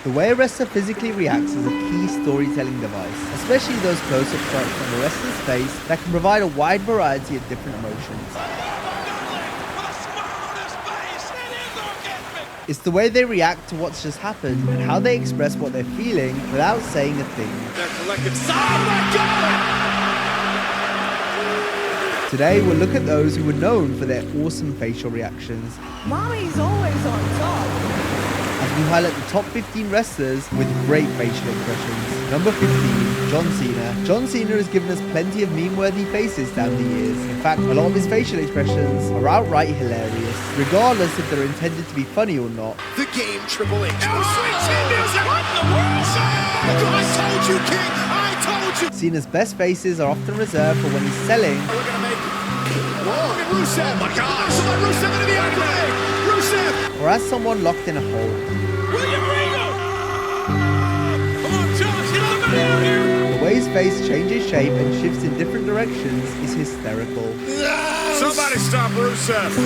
The way a wrestler physically reacts is a key storytelling device, especially those close-up shots from the wrestler's face that can provide a wide variety of different emotions. It's the way they react to what's just happened and how they express what they're feeling without saying a thing. Today, we'll look at those who were known for their awesome facial reactions. Mommy's always on top. As we highlight the top 15 wrestlers with great facial expressions. Number 15, John Cena. John Cena has given us plenty of meme-worthy faces down the years. In fact, a lot of his facial expressions are outright hilarious, regardless if they're intended to be funny or not. The game Triple H. Oh, sweet chin music! What in the world? I told you, King! I told you! Cena's best faces are often reserved for when he's selling. We're gonna make... Whoa, look at Rusev! Oh my gosh! Someone Rusev into the accolade! Rusev! Or as someone locked in a hole. William Regal! Come on, Josh, get on the man here! The way his face changes shape and shifts in different directions is hysterical. Somebody stop Rusev! Oh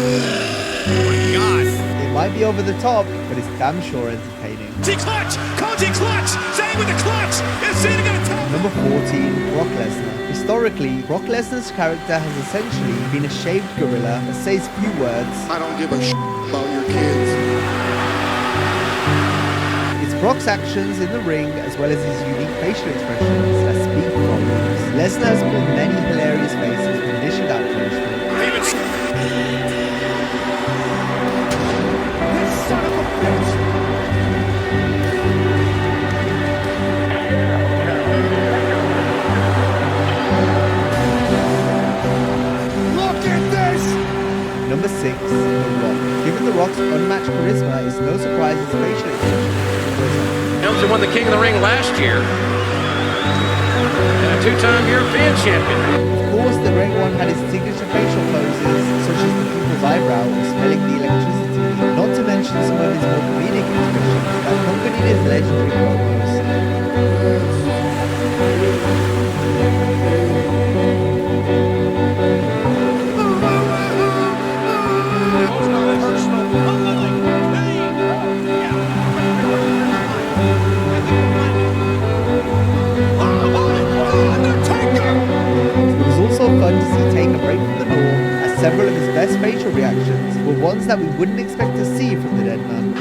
my God! It might be over the top, but it's damn sure entertaining. T-clutch! Koji clutch! Zane with the clutch! Is Cena gonna tap? Number 14, Brock Lesnar. Historically, Brock Lesnar's character has essentially been a shaved gorilla that says few words. I don't give a about your kids. It's Brock's actions in the ring as well as his unique facial expressions that speak volumes. Lesnar has pulled many hilarious faces when dishing out punishment. This son of a bitch! Number 6, The Rock. Given The Rock's unmatched charisma, it's no surprise his facial expression. Helmsley won the King of the Ring last year. And a two-time European champion. Of course, the Great One had his signature facial poses, such as the people's eyebrow or smelling the electricity. Not to mention some of his more comedic expressions that accompanied his legendary promos. Fun to see take a break from the norm, as several of his best facial reactions were ones that we wouldn't expect to see from the dead man.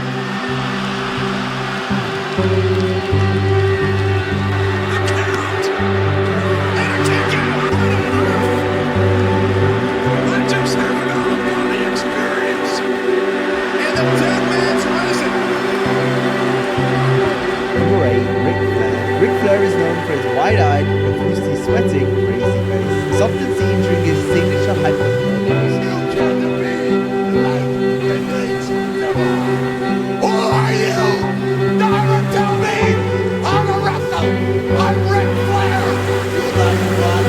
Number 8, Ric Flair. Ric Flair is known for his wide-eyed, profusely sweating, crazy face. It's often seen during his signature hyper promos. Who are you? Don't tell me! I'm a wrestler! I'm Ric Flair! You like what?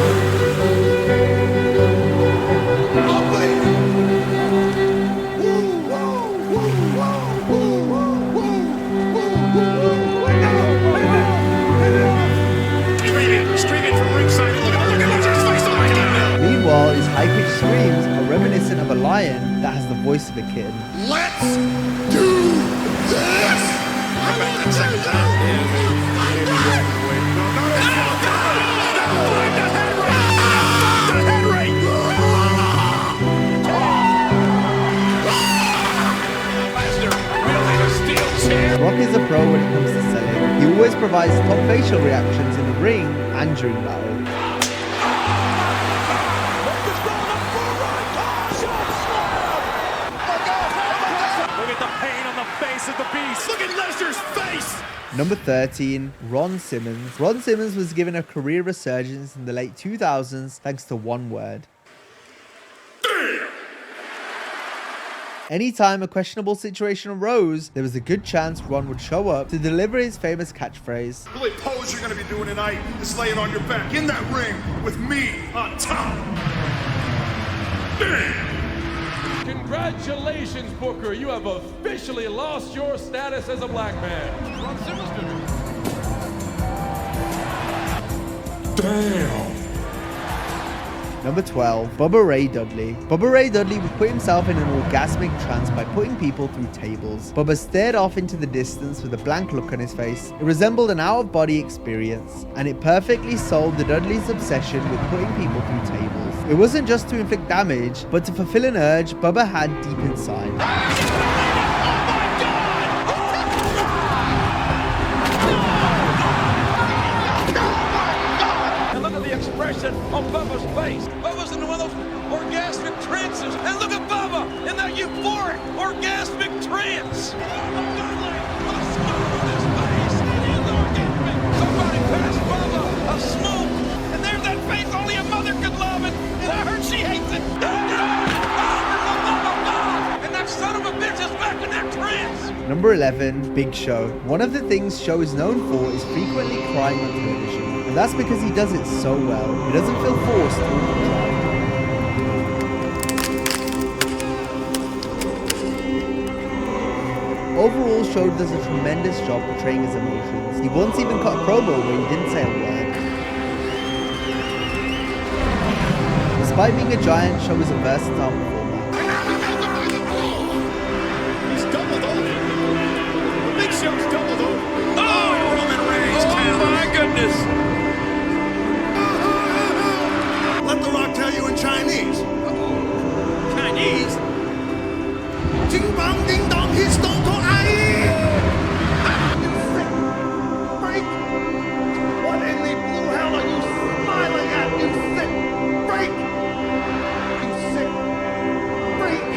I'll bleed! Woo, woo, woo, woo, woo, woo, woo, woo, woo. Streaming from ringside. Look at his face on my camera. Meanwhile, his high-pitched screams are reminiscent of a lion that has the voice of a kid. Let's do this! I'm at the second time. Brock is a pro when it comes to selling. He always provides top facial reactions in the ring and during battle. Look at the pain on the face of the beast. Look at Lesnar's face. Number 13, Ron Simmons. Ron Simmons was given a career resurgence in the late 2000s thanks to one word. Damn. Anytime a questionable situation arose, there was a good chance Ron would show up to deliver his famous catchphrase. The only pose you're going to be doing tonight is laying on your back in that ring with me on top. Damn. Congratulations, Booker. You have officially lost your status as a black man. Ron Simmons did it. Damn. Number 12, Bubba Ray Dudley. Bubba Ray Dudley would put himself in an orgasmic trance by putting people through tables. Bubba stared off into the distance with a blank look on his face. It resembled an out-of-body experience, and it perfectly sold the Dudleys' obsession with putting people through tables. It wasn't just to inflict damage, but to fulfill an urge Bubba had deep inside. On Bubba's face. Bubba's in one of those orgasmic trances. And look at Bubba in that euphoric orgasmic trance. Somebody pass Bubba a smoke. And there's that face only a mother could love. And I heard she hates it. And that son of a bitch is back in that trance. Number 11, Big Show. One of the things Show is known for is frequently crying on television. And that's because he does it so well. He doesn't feel forced all the time. Overall, Show does a tremendous job portraying his emotions. He once even cut a promo where he didn't say a word. Despite being a giant, Show is a versatile performer. He's doubled over. The Big Show's doubled over. Oh, Roman Reigns. Oh, my goodness. Let The Rock tell you in Chinese. Chinese? Ding bang ding dong, he's stone cold ice. You sick freak! What in the blue hell are you smiling at, you sick freak? You sick freak!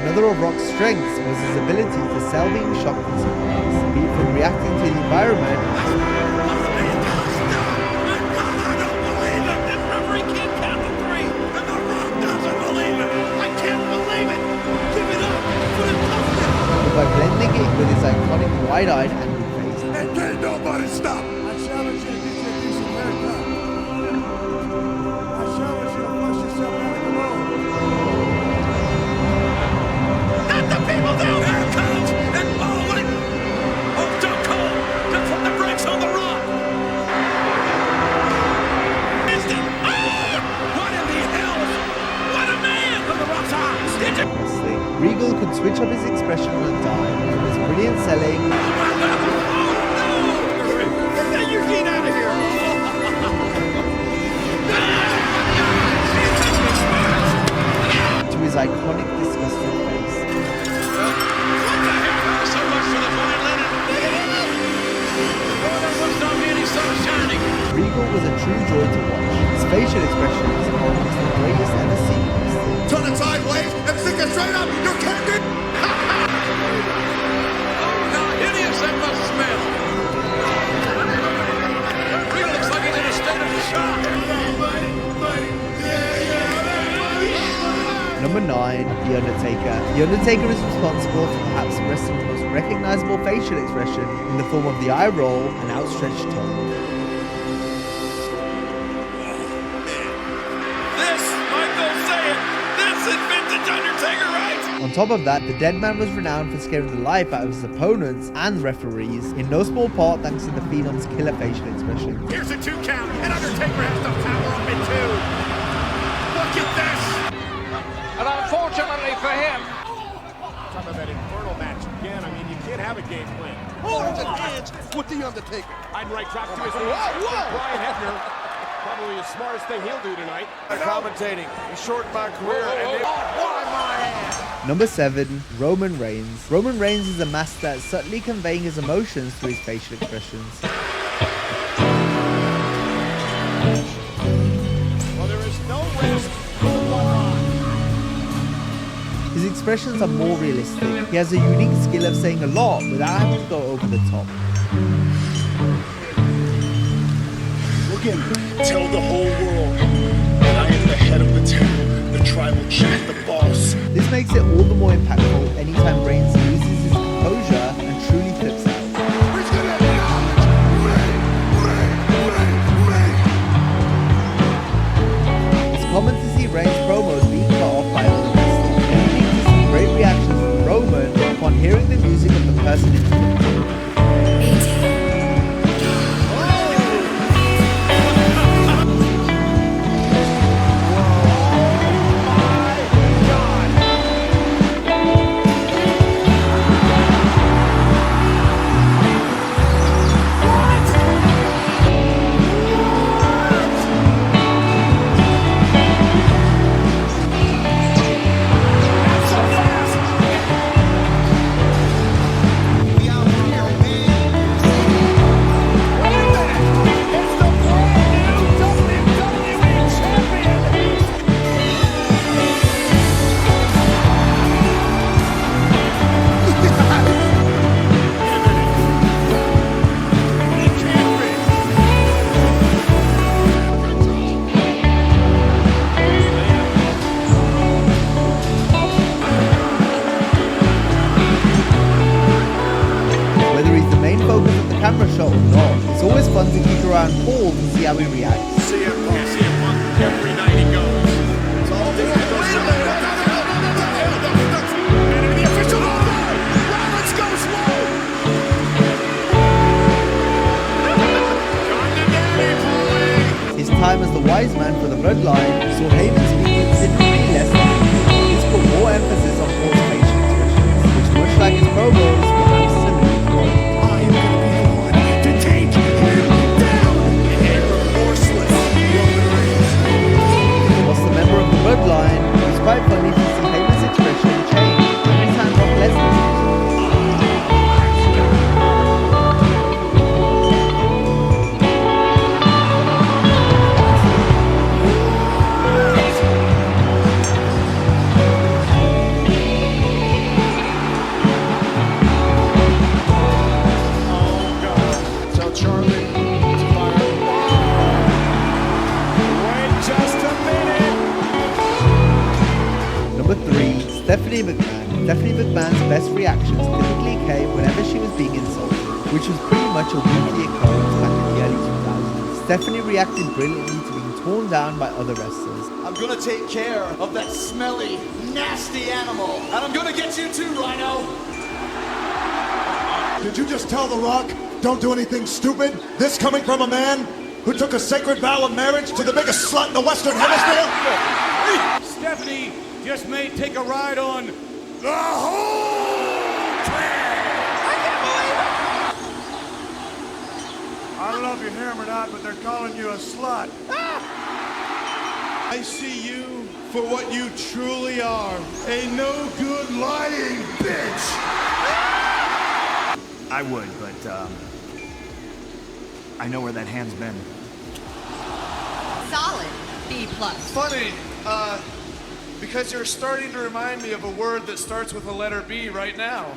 Another of Rock's strengths was his ability to sell being shocked and surprised, be it from reacting to the environment. I don't believe it! This referee can't count to 3, and The Rock doesn't believe it! I can't believe it! Give it up for the touchdown! By blending it with his iconic wide-eyed angry face. And can't nobody stop! I challenge you to get your decent haircut. I challenge you to flush yourself out of the room. Let the people down! Here comes! And oh, wait! Oh, Stone Cold! Just put the brakes on The Rock! Missed it! Ah! What in the hell? What a man! From The Rock's eyes! Did you? Wrestling. Regal could switch up his expression on a dime, from his brilliant selling Oh, no! Get Eugene out of here! to his iconic disgusted face. So much for the fine linen. Oh, that looks on me and he's so shiny. Regal was a true joy to watch. His facial expressions are amongst the greatest ever seen in wrestling. Turn it sideways and stick it straight up! You can't get... Oh, how hideous that must smell. He looks like he's in a state of shock. Number 9, The Undertaker. The Undertaker is responsible for perhaps wrestling's most recognizable facial expression in the form of the eye roll and outstretched tongue. This, Michael, say it! This is vintage Undertaker, right? On top of that, the dead man was renowned for scaring the life out of his opponents and referees, in no small part thanks to the Phenom's killer facial expression. Here's a 2 count, and Undertaker has to power up in 2. Look at this! And unfortunately for him, Talk about that infernal match again. I mean, you can't have a game plan. Hold your hands with the Undertaker. I'd right drop to his knees. Brian Hebner, probably the smartest thing he'll do tonight. Commentating. He shortened my career. And Why my ass? Number 7, Roman Reigns. Roman Reigns is a master at subtly conveying his emotions through his facial expressions. Well, there is no rest for one. His expressions are more realistic. He has a unique skill of saying a lot without having to go over the top. Look at me. Tell the whole world that I am the head of the table, the tribal chief, the boss. This makes it all the more impactful anytime Reigns loses his composure and truly flips out. It's common to see Reigns promos being cut off by other wrestlers, leading to some great reactions from Roman upon hearing his time as the wise man for the bloodline saw Heyman's meeting with Lesnar. This put more emphasis on Paul's facial expressions, which, much like his promos, were absolutely great. I am gonna be the one to take him down. And remorseless Roman Reigns. Was the member of the bloodline, it was quite funny to see Heyman's expression change every time Brock Lesnar was used. Number 3, Stephanie McMahon. Stephanie McMahon's best reactions typically came whenever she was being insulted, which was pretty much a weekly occurrence back in the early 2000s. Stephanie reacted brilliantly to being torn down by other wrestlers. I'm gonna take care of that smelly, nasty animal. And I'm gonna get you too, Rhino. Did you just tell The Rock, don't do anything stupid? This coming from a man who took a sacred vow of marriage to the biggest slut in the Western Hemisphere? Stephanie just may take a ride on the whole train. I don't know if you hear him or not, but they're calling you a slut. I see you for what you truly are, a no-good lying bitch. I would, but I know where that hand's been. Solid. B+. Funny, because you're starting to remind me of a word that starts with the letter B right now.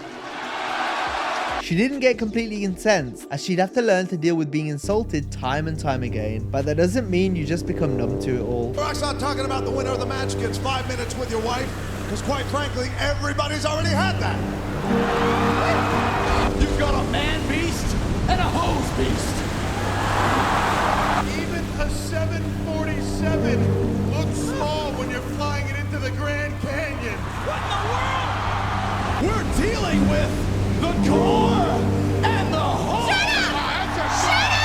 She didn't get completely incensed, as she'd have to learn to deal with being insulted time and time again, but that doesn't mean you just become numb to it all. Rock's not talking about the winner of the match gets 5 minutes with your wife, because quite frankly, everybody's already had that. You've got a man beast and a hose beast. Even a 747 looks small when you're flying it into the Grand Canyon. What in the world? We're dealing with the core and the whole. Shut up! Shut up!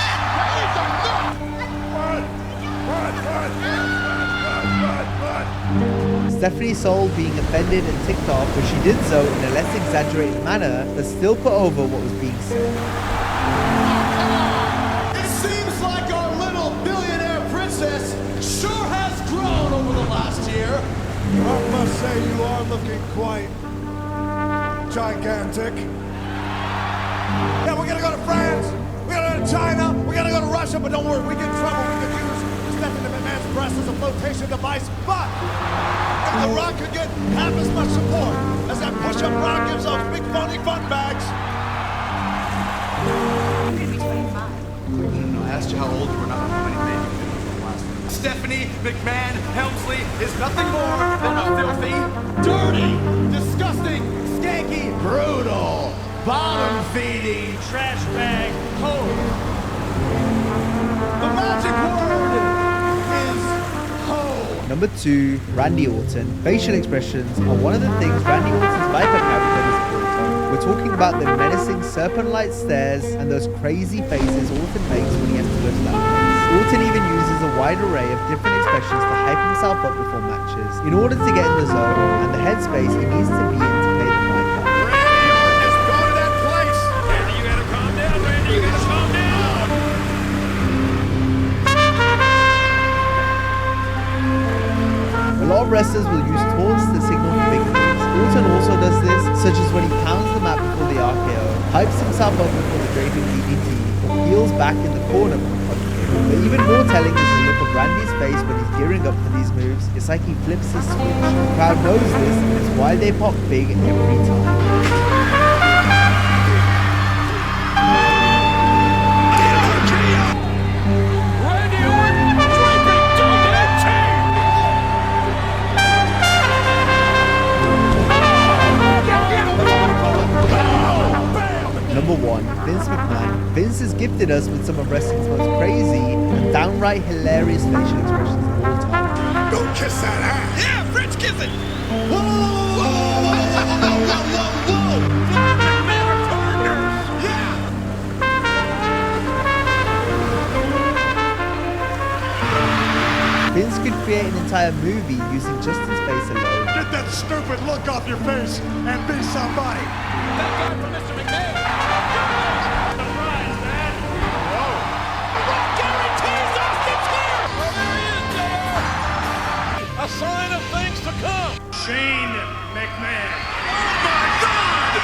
Stephanie's soul being offended and ticked off, but she did so in a less exaggerated manner that still put over what was being said. It seems like our little billionaire princess sure has grown over the last year. I must say you are looking quite gigantic. Yeah, we're gonna go to France, we're gonna go to China, we're gonna go to Russia, but don't worry, we get in trouble. We could use Stephanie McMahon's breast as a flotation device, but if The Rock could get half as much support as that push-up rock gives those big phony fun bags. Maybe 25. No, I asked you how old you were, not how many men you did over the last. Stephanie McMahon Helmsley is nothing more than a filthy, dirty, disgusting, skanky, brutal, bottom-feeding, trash bag hoe. The magic word is hoe. Number 2, Randy Orton. Facial expressions are one of the things Randy Orton's Viper character is built on. We're talking about the menacing serpent-like stares and those crazy faces Orton makes when he has to go to that place. Orton even uses a wide array of different expressions to hype himself up before matches, in order to get in the zone and the headspace he needs to be in to pay the Viper. Randy Orton is going to that place. Randy, you gotta calm down. Randy, you gotta calm down. A lot of wrestlers will use taunts to signal for victories. Orton also does this, such as when he pounds the mat before the RKO, hypes himself up before the draping DDT, or peels back in the corner for a punch kick. But even more telling is the look of Randy's face when he's gearing up for these moves. It's like he flips his switch. The crowd knows this, and it's why they pop big every time. Number 1, Vince McMahon. Vince has gifted us with some of wrestling's most crazy and downright hilarious facial expressions of all time. Don't kiss that ass. Yeah, French kissing. Whoa, whoa, whoa, Vince could create an entire movie using just his face alone. Get that stupid look off your face and be somebody. That guy from Mr. McMahon. Surprise, man. Whoa. Guarantees Austin's here. Oh, there he is, JR. A sign of things to come. Shane McMahon. Oh, my God.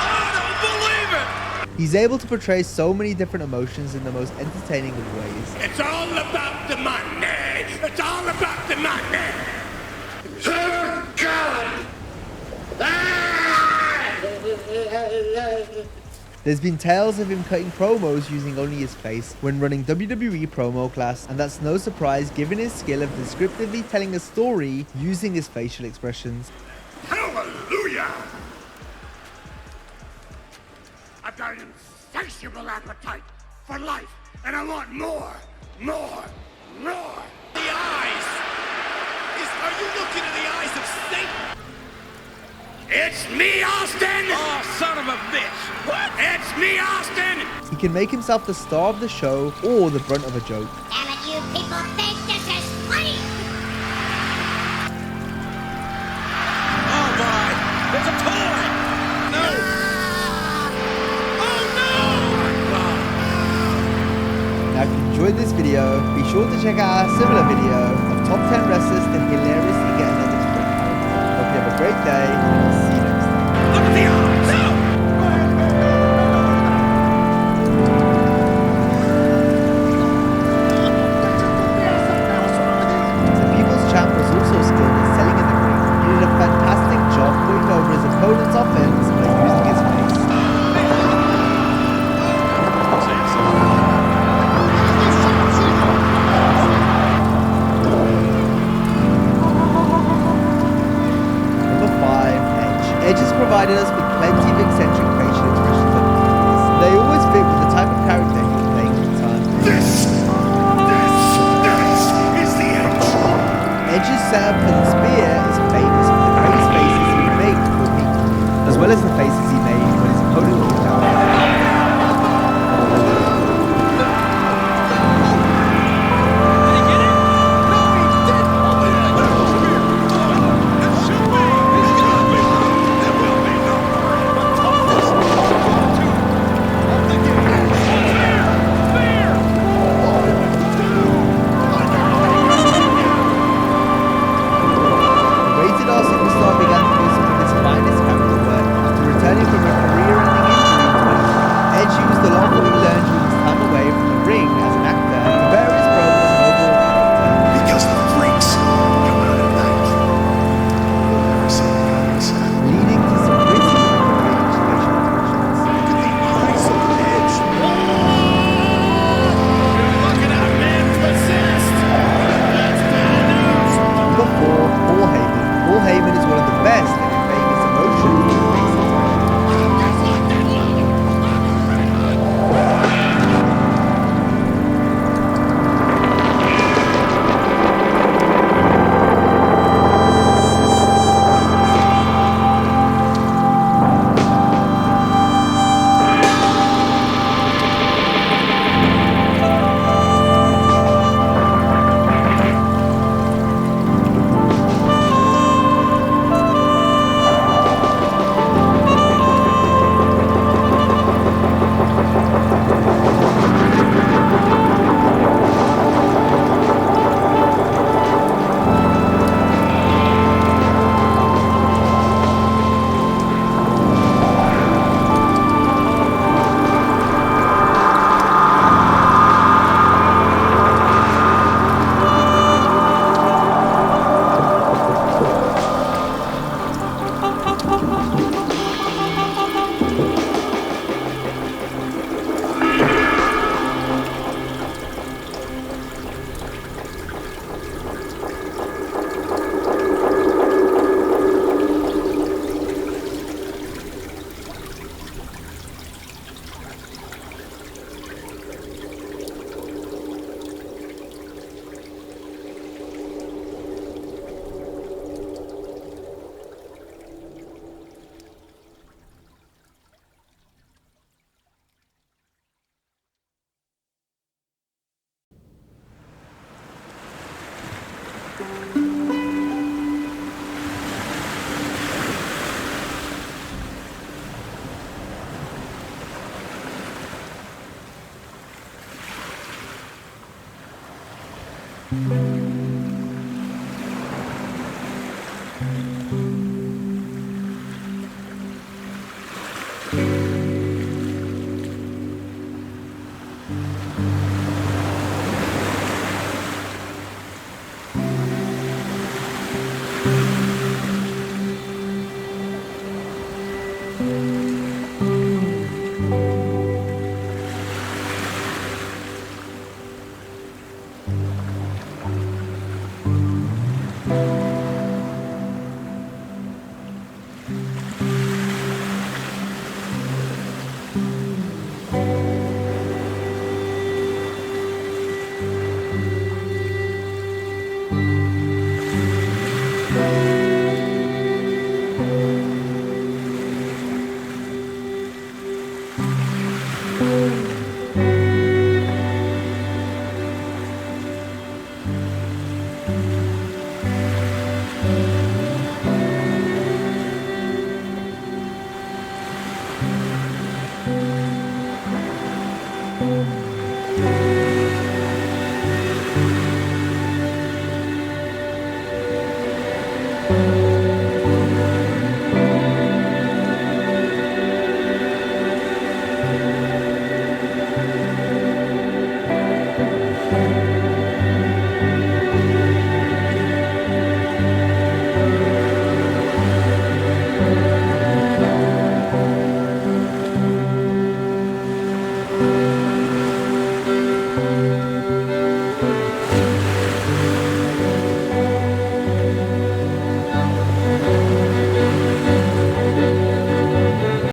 I don't believe it. He's able to portray so many different emotions in the most entertaining of ways. It's all about the money. It's all about the money. Oh, God. There's been tales of him cutting promos using only his face when running WWE promo class, and that's no surprise given his skill of descriptively telling a story using his facial expressions. Hallelujah! I've got an insatiable appetite for life, and I want more, more, more. The eyes. Are you looking in the eyes of Satan? It's me, Austin! Oh, son of a bitch. What? It's me, Austin! He can make himself the star of the show or the brunt of a joke. Damn it, you people think this is funny! Oh, my. It's a toy. No. Now if you enjoyed this video, be sure to check out our similar video of top 10 wrestlers that hilariously get another sprint. Hope you have a great day, and I'll see you next time. Look at the eyes! The People's Champ was also skilled at selling in the ring. He did a fantastic job putting over his opponent's offense by using his face. Number 5, Edge. Edge has provided us with plenty of eccentric facial expressions over the years. They always fit with the type of character he was playing at the time. This is the Edge! Edge's setup for the spear is famous for the great faces he made before he, as well as the faces he made when his opponent kicked out.